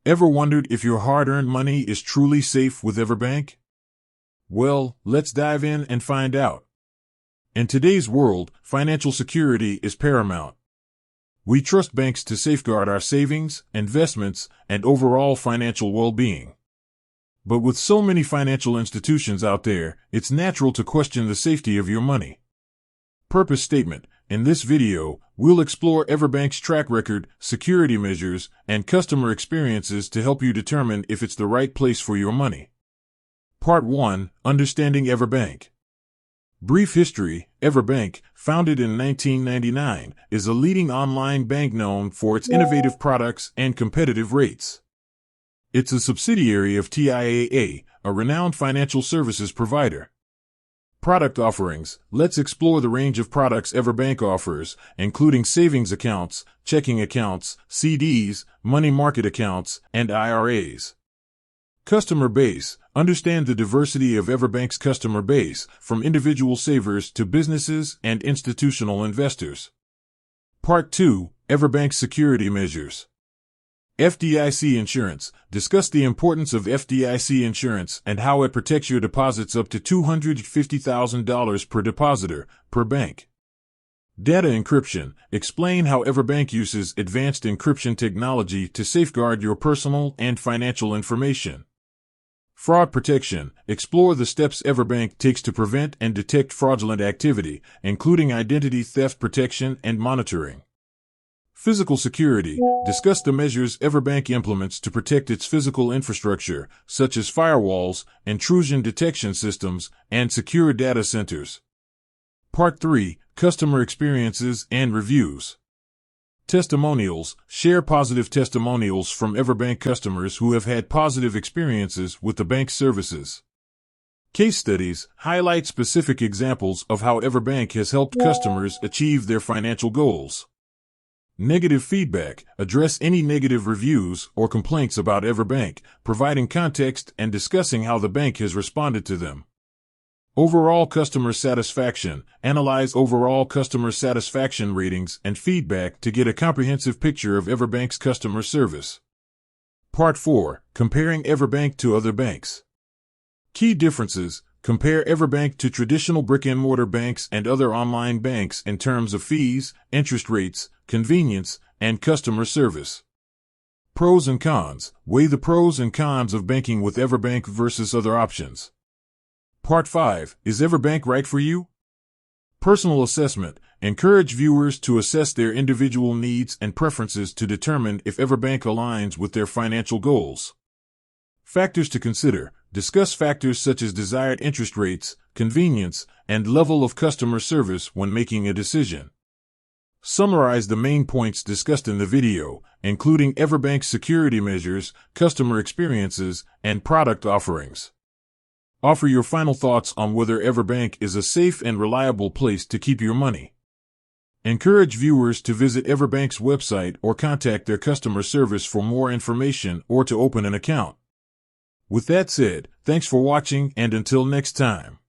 Ever wondered if your hard-earned money is truly safe with EverBank? Well, let's dive in and find out. In today's world, financial security is paramount. We trust banks to safeguard our savings, investments, and overall financial well-being. But with so many financial institutions out there, it's natural to question the safety of your money. Purpose statement: in this video, we'll explore EverBank's track record, security measures, and customer experiences to help you determine if it's the right place for your money. Part 1: Understanding EverBank. Brief history: EverBank, founded in 1999, is a leading online bank known for its innovative products and competitive rates. It's a subsidiary of TIAA, a renowned financial services provider. Product offerings: let's explore the range of products EverBank offers, including savings accounts, checking accounts, CDs, money market accounts, and IRAs. Customer base: understand the diversity of EverBank's customer base, from individual savers to businesses and institutional investors. Part 2: EverBank security measures. FDIC insurance: discuss the importance of FDIC insurance and how it protects your deposits up to $250,000 per depositor, per bank. Data encryption: explain how EverBank uses advanced encryption technology to safeguard your personal and financial information. Fraud protection: explore the steps EverBank takes to prevent and detect fraudulent activity, including identity theft protection and monitoring. Physical security: discuss the measures EverBank implements to protect its physical infrastructure, such as firewalls, intrusion detection systems, and secure data centers. Part 3: Customer experiences and reviews. Testimonials: share positive testimonials from EverBank customers who have had positive experiences with the bank's services. Case studies: highlight specific examples of how EverBank has helped customers achieve their financial goals. Negative feedback: address any negative reviews or complaints about EverBank, providing context and discussing how the bank has responded to them. Overall customer satisfaction: analyze overall customer satisfaction ratings and feedback to get a comprehensive picture of EverBank's customer service. Part 4: Comparing EverBank to other banks. Key differences: compare EverBank to traditional brick-and-mortar banks and other online banks in terms of fees, interest rates, convenience, and customer service. Pros and cons: weigh the pros and cons of banking with EverBank versus other options. Part 5: Is EverBank right for you? Personal assessment: encourage viewers to assess their individual needs and preferences to determine if EverBank aligns with their financial goals. Factors to consider: discuss factors such as desired interest rates, convenience, and level of customer service when making a decision. Summarize the main points discussed in the video, including EverBank's security measures, customer experiences, and product offerings. Offer your final thoughts on whether EverBank is a safe and reliable place to keep your money. Encourage viewers to visit EverBank's website or contact their customer service for more information or to open an account. With that said, thanks for watching, and until next time.